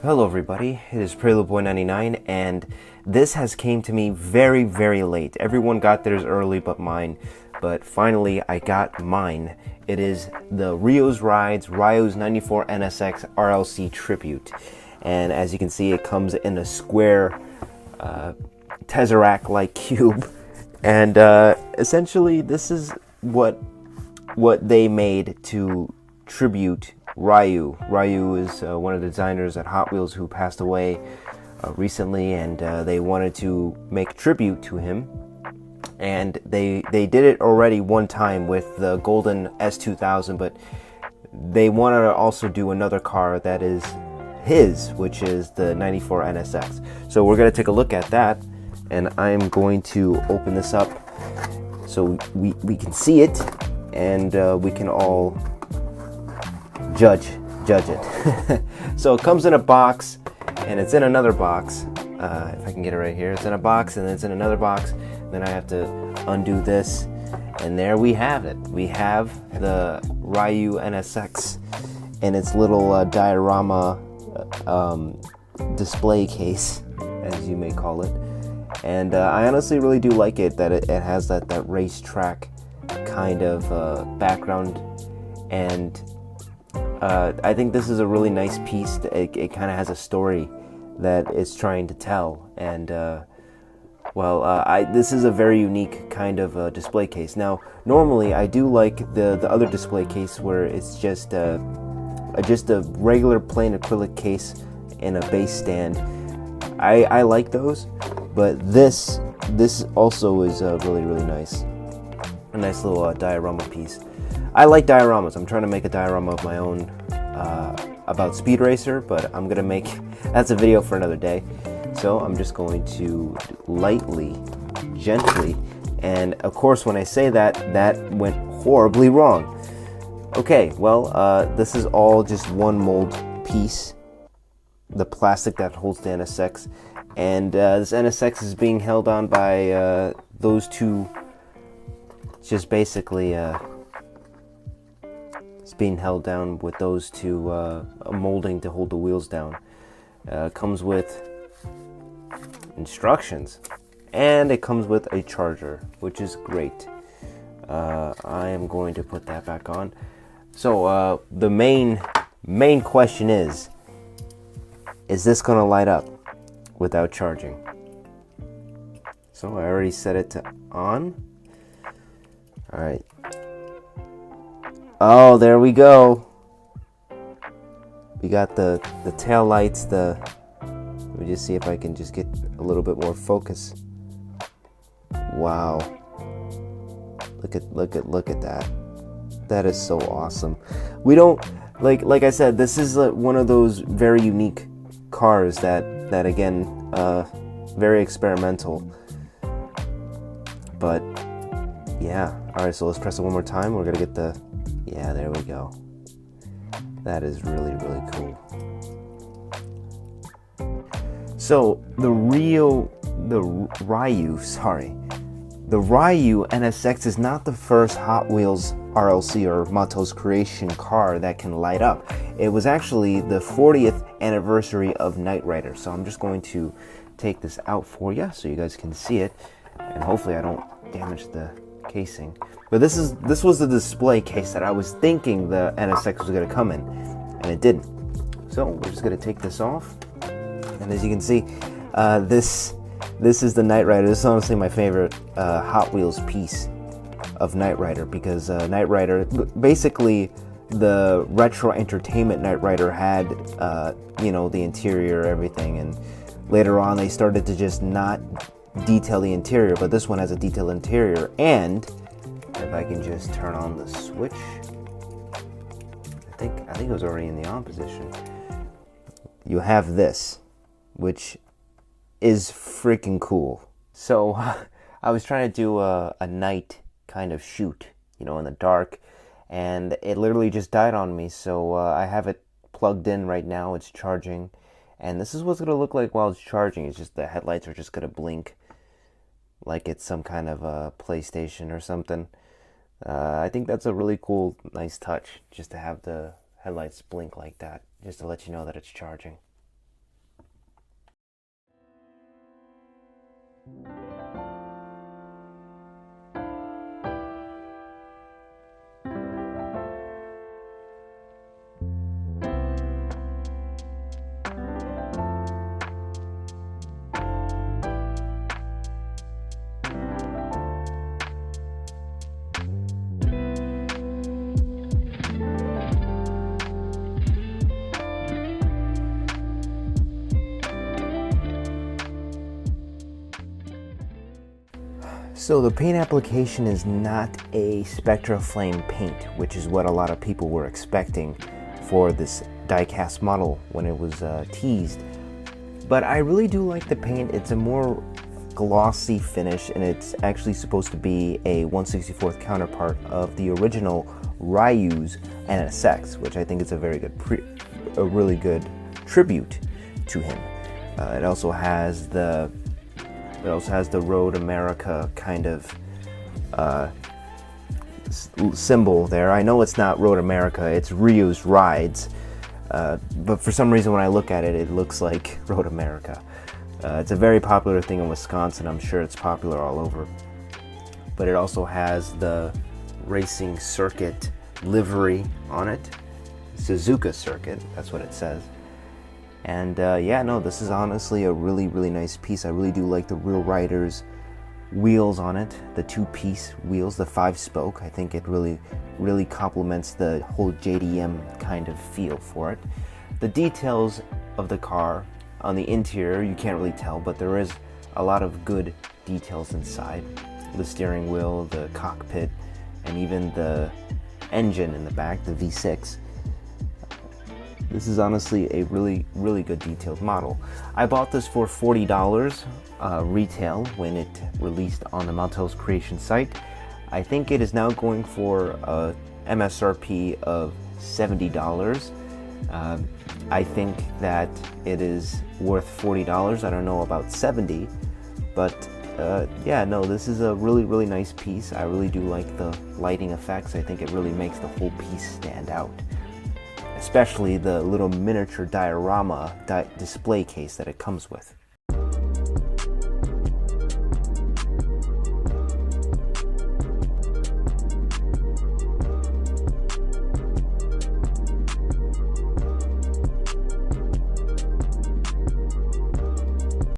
Hello everybody, it is PreludeBoy99 and this has came to me very, very late. Everyone got theirs early but mine, but finally I got mine. It is the Rio's Rides Rio's 94 NSX RLC Tribute. And as you can see, it comes in a square Tesseract-like cube. And essentially this is what they made to tribute Ryu. Ryu is one of the designers at Hot Wheels who passed away recently, and they wanted to make tribute to him. And they did it already one time with the golden S2000, but they wanted to also do another car that is his, which is the 94 NSX. So we're going to take a look at that, and I'm going to open this up so we can see it, and we can all judge it. So it comes in a box, and it's in another box. If I can get it right here, it's in a box, and then it's in another box. Then I have to undo this, and there we have it. We have the Ryu NSX in its little diorama display case, as you may call it. And I honestly really do like it, that it has that racetrack kind of background, and I think this is a really nice piece. It kind of has a story that it's trying to tell, and this is a very unique kind of display case. Now, normally I do like the other display case where it's just a regular plain acrylic case in a base stand. I like those, but this also is really nice. A nice little diorama piece. I like dioramas. I'm trying to make a diorama of my own about Speed Racer, but I'm gonna make that's a video for another day. So I'm just going to lightly, gently, and of course when I say that went horribly wrong. Okay, well, this is all just one mold piece, the plastic that holds the NSX, and this NSX is being held on by those two. Just basically it's being held down with those two molding to hold the wheels down. Comes with instructions, and it comes with a charger, which is great. I am going to put that back on. So the main question is this going to light up without charging? So I already set it to on. All right. Oh, there we go. We got the tail lights. Let me just see if I can just get a little bit more focus. Wow. Look at that. That is so awesome. We don't like I said, this is one of those very unique cars that again, very experimental. But yeah. All right, so let's press it one more time. We're gonna get yeah, there we go. That is really cool. So the Ryu NSX is not the first Hot Wheels RLC or Mattel's creation car that can light up. It was actually the 40th anniversary of Knight Rider. So I'm just going to take this out for you so you guys can see it, and hopefully I don't damage the casing. But this was the display case that I was thinking the NSX was going to come in, and it didn't. So we're just going to take this off, and as you can see, this is the Knight Rider. This is honestly my favorite Hot Wheels piece of Knight Rider, because Knight Rider, basically the retro entertainment Knight Rider had the interior, everything, and later on they started to just not detail the interior, but this one has a detailed interior. And if I can just turn on the switch, I think it was already in the on position. You have this, which is freaking cool. So I was trying to do a night kind of shoot, in the dark, and it literally just died on me. So I have it plugged in right now. It's charging, and this is what's gonna look like while it's charging. It's just the headlights are just gonna blink like it's some kind of a PlayStation or something. I think that's a really cool, nice touch, just to have the headlights blink like that, just to let you know that it's charging. So the paint application is not a Spectra Flame paint, which is what a lot of people were expecting for this die-cast model when it was teased. But I really do like the paint. It's a more glossy finish, and it's actually supposed to be a 1/64th counterpart of the original Ryu's NSX, which I think is a very good, a really good tribute to him. It also has the Road America kind of symbol there. I know it's not Road America, it's Ryu's Rides, but for some reason when I look at it, it looks like Road America. It's a very popular thing in Wisconsin. I'm sure it's popular all over. But it also has the racing circuit livery on it. Suzuka circuit, that's what it says. And yeah, no, this is honestly a really, really nice piece. I really do like the Real Riders wheels on it, the two-piece wheels, the 5-spoke. I think it really, really complements the whole JDM kind of feel for it. The details of the car on the interior, you can't really tell, but there is a lot of good details inside. The steering wheel, the cockpit, and even the engine in the back, the V6. This is honestly a really, really good detailed model. I bought this for $40 retail when it released on the Mattel's Creation site. I think it is now going for a MSRP of $70. I think that it is worth $40. I don't know about $70, but yeah, no, this is a really, really nice piece. I really do like the lighting effects. I think it really makes the whole piece stand out, especially the little miniature diorama display case that it comes with.